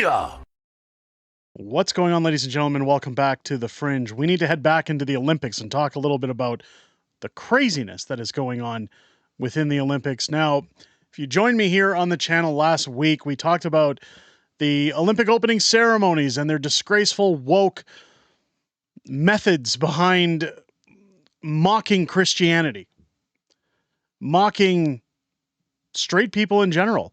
Yeah! What's going on, ladies and gentlemen? Welcome back to The Fringe. We need to head back into the Olympics and talk a little bit about the craziness that is going on within the Olympics. Now, if you joined me here on the channel last week, we talked about the Olympic opening ceremonies and their disgraceful woke methods behind mocking Christianity, mocking straight people in general.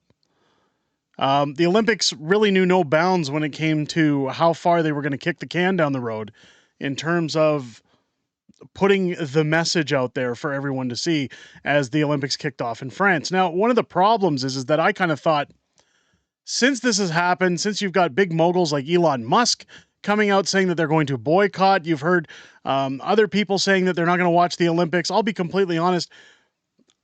The Olympics really knew no bounds when it came to how far they were going to kick the can down the road in terms of putting the message out there for everyone to see as the Olympics kicked off in France. Now, one of the problems is that I kind of thought, since this has happened, since you've got big moguls like Elon Musk coming out saying that they're going to boycott, you've heard other people saying that they're not going to watch the Olympics. I'll be completely honest.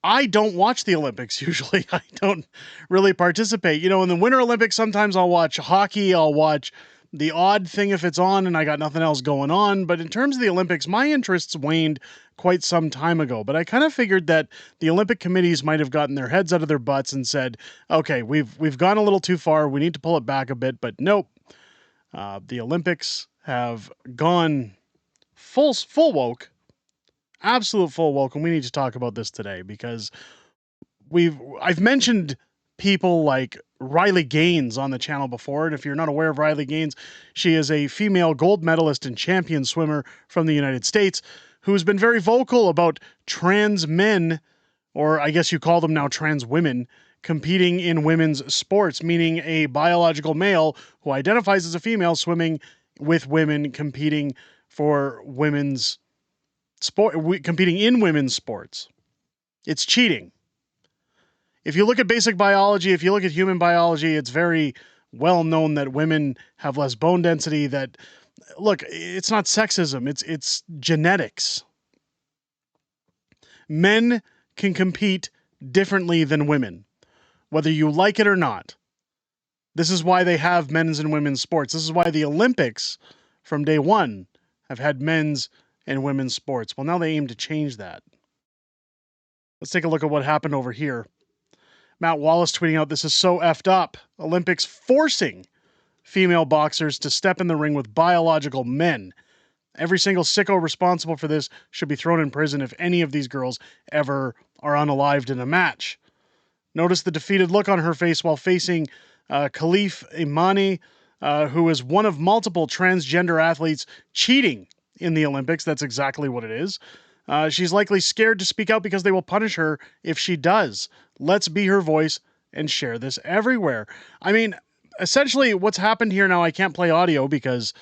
I don't watch the Olympics usually. I don't really participate. You know, in the Winter Olympics, sometimes I'll watch hockey. I'll watch the odd thing if it's on and I got nothing else going on. But in terms of the Olympics, my interests waned quite some time ago. But I kind of figured that the Olympic committees might have gotten their heads out of their butts and said, okay, we've gone a little too far. We need to pull it back a bit. But nope. The Olympics have gone full woke. Absolute full welcome. We need to talk about this today because I've mentioned people like Riley Gaines on the channel before, and if you're not aware of Riley Gaines, she is a female gold medalist and champion swimmer from the United States who's been very vocal about trans men, or I guess you call them now trans women, competing in women's sports, meaning a biological male who identifies as a female swimming with women competing for women's competing in women's sports. It's cheating. If you look at basic biology, if you look at human biology, it's very well known that women have less bone density. That, look, it's not sexism, it's genetics. Men can compete differently than women, whether you like it or not. This is why they have men's and women's sports. This is why the Olympics from day one have had men's and women's sports. Well, now they aim to change that. Let's take a look at what happened over here. Matt Wallace tweeting out, "This is so effed up. Olympics forcing female boxers to step in the ring with biological men. Every single sicko responsible for this should be thrown in prison if any of these girls ever are unalived in a match." Notice the defeated look on her face while facing Khalif Imani, who is one of multiple transgender athletes cheating in the Olympics. That's exactly what it is. She's likely scared to speak out because they will punish her if she does. Let's be her voice and share this everywhere. I mean, essentially what's happened here now, I can't play audio because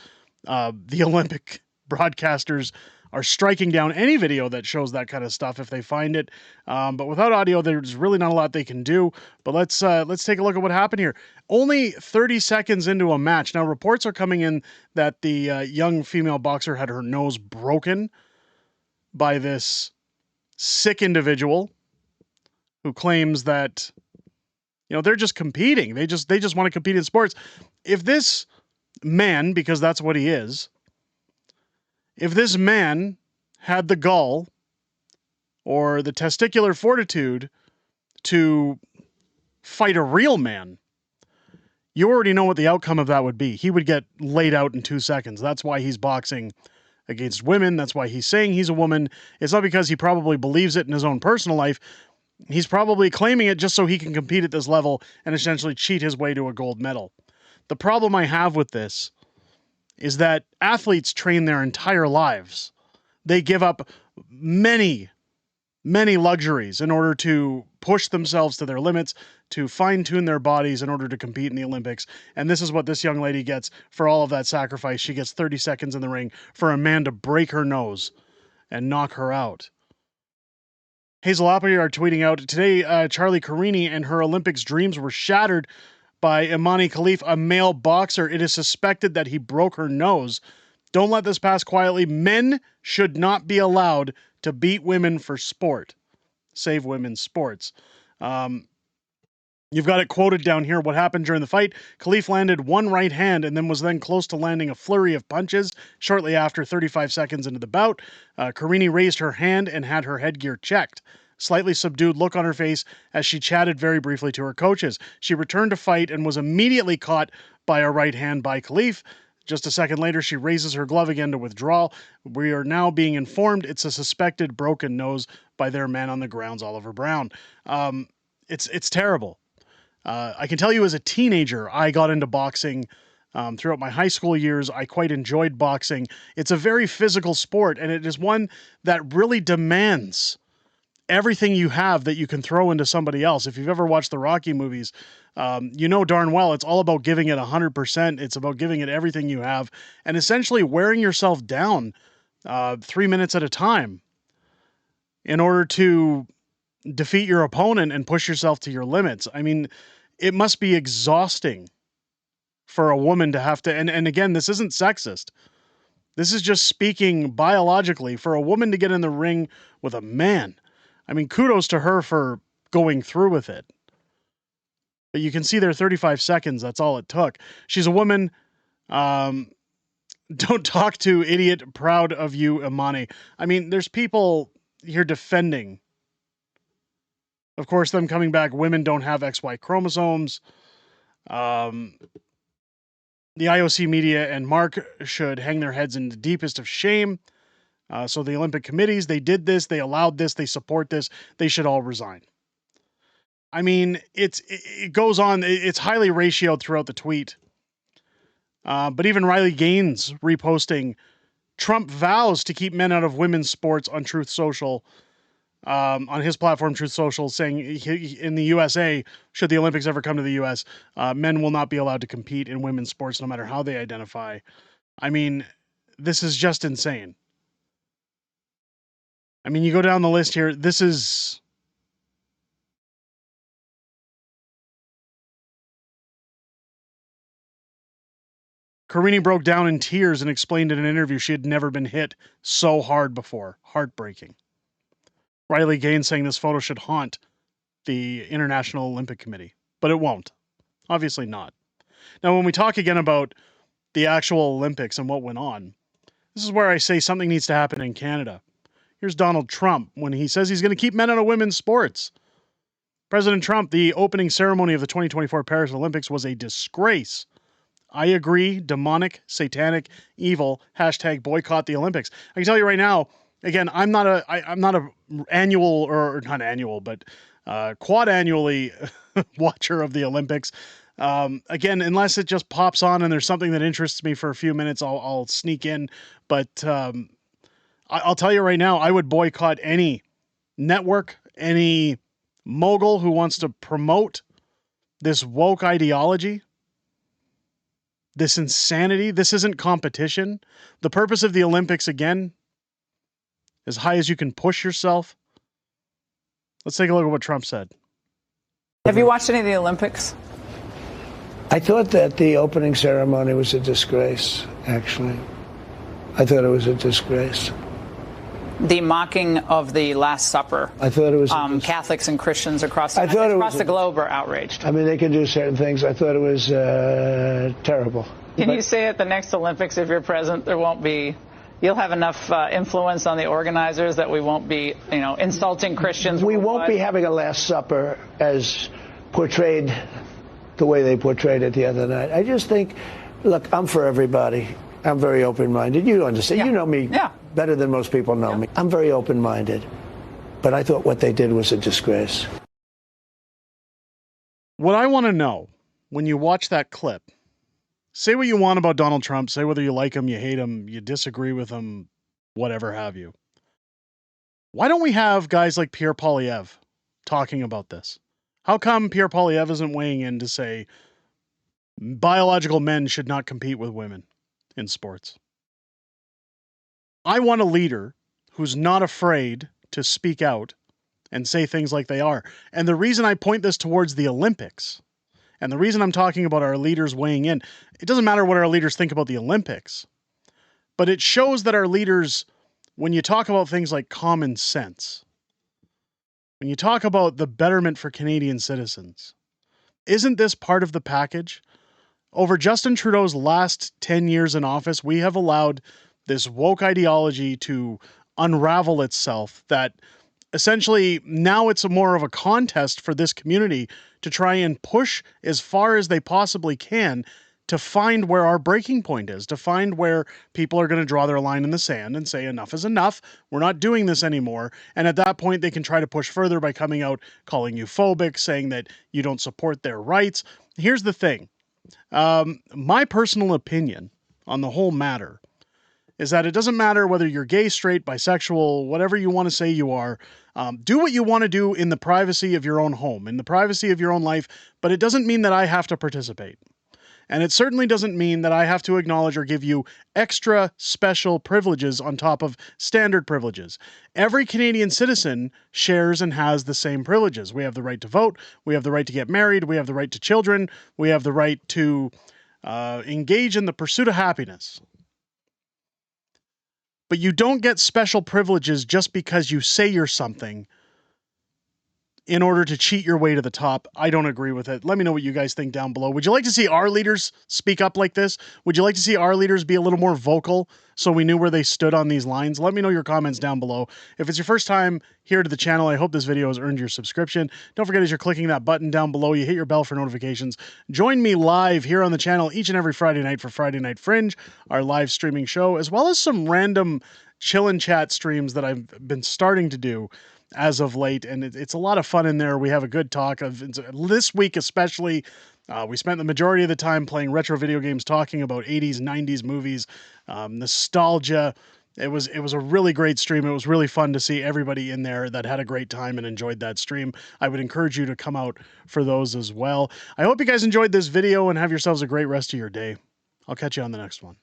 the Olympic broadcasters are striking down any video that shows that kind of stuff if they find it. But without audio, there's really not a lot they can do. But let's take a look at what happened here. Only 30 seconds into a match. Now, reports are coming in that the young female boxer had her nose broken by this sick individual who claims that, you know, they're just competing. They just want to compete in sports. If this man, because that's what he is, if this man had the gall or the testicular fortitude to fight a real man, you already know what the outcome of that would be. He would get laid out in 2 seconds. That's why he's boxing against women. That's why he's saying he's a woman. It's not because he probably believes it in his own personal life. He's probably claiming it just so he can compete at this level and essentially cheat his way to a gold medal. The problem I have with this is that athletes train their entire lives. They give up many luxuries in order to push themselves to their limits, to fine-tune their bodies in order to compete in the Olympics. And this is what this young lady gets for all of that sacrifice. She gets 30 seconds in the ring for a man to break her nose and knock her out. Hazel Appleyard tweeting out, "Today, Charlie Carini and her Olympics dreams were shattered by Imani Khalif, a male boxer. It is suspected that he broke her nose. Don't let this pass quietly. Men should not be allowed to beat women for sport. Save women's sports." You've got it quoted down here. What happened during the fight? Khalif landed one right hand and was then close to landing a flurry of punches. Shortly after, 35 seconds into the bout, Carini raised her hand and had her headgear checked. Slightly subdued look on her face as she chatted very briefly to her coaches. She returned to fight and was immediately caught by a right hand by Khalif. Just a second later, she raises her glove again to withdraw. We are now being informed it's a suspected broken nose by their man on the grounds, Oliver Brown. It's terrible. I can tell you as a teenager, I got into boxing. Throughout my high school years, I quite enjoyed boxing. It's a very physical sport, and it is one that really demands everything you have that you can throw into somebody else. If you've ever watched the Rocky movies, you know darn well it's all about giving it 100%. It's about giving it everything you have and essentially wearing yourself down 3 minutes at a time in order to defeat your opponent and push yourself to your limits. I mean, it must be exhausting for a woman to have to, and again, this isn't sexist. This is just speaking biologically. For a woman to get in the ring with a man, I mean, kudos to her for going through with it. But you can see there 35 seconds, that's all it took. She's a woman. Don't talk to idiot, proud of you, Imani. I mean, there's people here defending, of course, them coming back. Women don't have XY chromosomes. The IOC media and Mark should hang their heads in the deepest of shame. So the Olympic committees, they did this, they allowed this, they support this, they should all resign. I mean, it goes on. It's highly ratioed throughout the tweet. But even Riley Gaines reposting, Trump vows to keep men out of women's sports on Truth Social, on his platform, Truth Social, saying in the USA, should the Olympics ever come to the US, men will not be allowed to compete in women's sports no matter how they identify. I mean, this is just insane. I mean, you go down the list here, this is... Carini broke down in tears and explained in an interview she had never been hit so hard before. Heartbreaking. Riley Gaines saying this photo should haunt the International Olympic Committee, but it won't. Obviously not. Now, when we talk again about the actual Olympics and what went on, this is where I say something needs to happen in Canada. Here's Donald Trump when he says he's going to keep men out of women's sports. President Trump, the opening ceremony of the 2024 Paris Olympics was a disgrace. I agree, demonic, satanic, evil, hashtag boycott the Olympics. I can tell you right now, again, I'm not a annual or not annual, but quad annually watcher of the Olympics. Again, unless it just pops on and there's something that interests me for a few minutes, I'll sneak in. But I'll tell you right now, I would boycott any network, any mogul who wants to promote this woke ideology. This insanity, this isn't competition. The purpose of the Olympics, again, as high as you can push yourself. Let's take a look at what Trump said. Have you watched any of the Olympics? I thought that the opening ceremony was a disgrace, actually. I thought it was a disgrace. The mocking of the Last Supper. I thought it was Catholics and Christians across the globe are outraged. I mean, they can do certain things. I thought it was terrible. Can you say at the next Olympics, if you're present, you'll have enough influence on the organizers that we won't be, insulting Christians? We won't be having a Last Supper as portrayed the way they portrayed it the other night. I just think, look, I'm for everybody. I'm very open-minded. You understand. Yeah. You know me better than most people know me. I'm very open-minded. But I thought what they did was a disgrace. What I want to know, when you watch that clip, say what you want about Donald Trump, say whether you like him, you hate him, you disagree with him, whatever have you. Why don't we have guys like Pierre Poilievre talking about this? How come Pierre Poilievre isn't weighing in to say biological men should not compete with women in sports? I want a leader who's not afraid to speak out and say things like they are. And the reason I point this towards the Olympics, and the reason I'm talking about our leaders weighing in, it doesn't matter what our leaders think about the Olympics, but it shows that our leaders, when you talk about things like common sense, when you talk about the betterment for Canadian citizens, isn't this part of the package? Over Justin Trudeau's last 10 years in office, we have allowed this woke ideology to unravel itself, that essentially now it's more of a contest for this community to try and push as far as they possibly can to find where our breaking point is, to find where people are going to draw their line in the sand and say enough is enough. We're not doing this anymore. And at that point, they can try to push further by coming out, calling you phobic, saying that you don't support their rights. Here's the thing. My personal opinion on the whole matter is that it doesn't matter whether you're gay, straight, bisexual, whatever you want to say you are. Do what you want to do in the privacy of your own home, in the privacy of your own life, but it doesn't mean that I have to participate. And it certainly doesn't mean that I have to acknowledge or give you extra special privileges on top of standard privileges. Every Canadian citizen shares and has the same privileges. We have the right to vote. We have the right to get married. We have the right to children. We have the right to engage in the pursuit of happiness. But you don't get special privileges just because you say you're something in order to cheat your way to the top. I don't agree with it. Let me know what you guys think down below. Would you like to see our leaders speak up like this? Would you like to see our leaders be a little more vocal so we knew where they stood on these lines? Let me know your comments down below. If it's your first time here to the channel, I hope this video has earned your subscription. Don't forget, as you're clicking that button down below, you hit your bell for notifications. Join me live here on the channel each and every Friday night for Friday Night Fringe, our live streaming show, as well as some random chill and chat streams that I've been starting to do as of late, and it's a lot of fun in there. We have a good talk of this week, especially. We spent the majority of the time playing retro video games, talking about 80s, 90s movies, nostalgia. It was a really great stream. It was really fun to see everybody in there that had a great time and enjoyed that stream. I would encourage you to come out for those as well. I hope you guys enjoyed this video and have yourselves a great rest of your day. I'll catch you on the next one.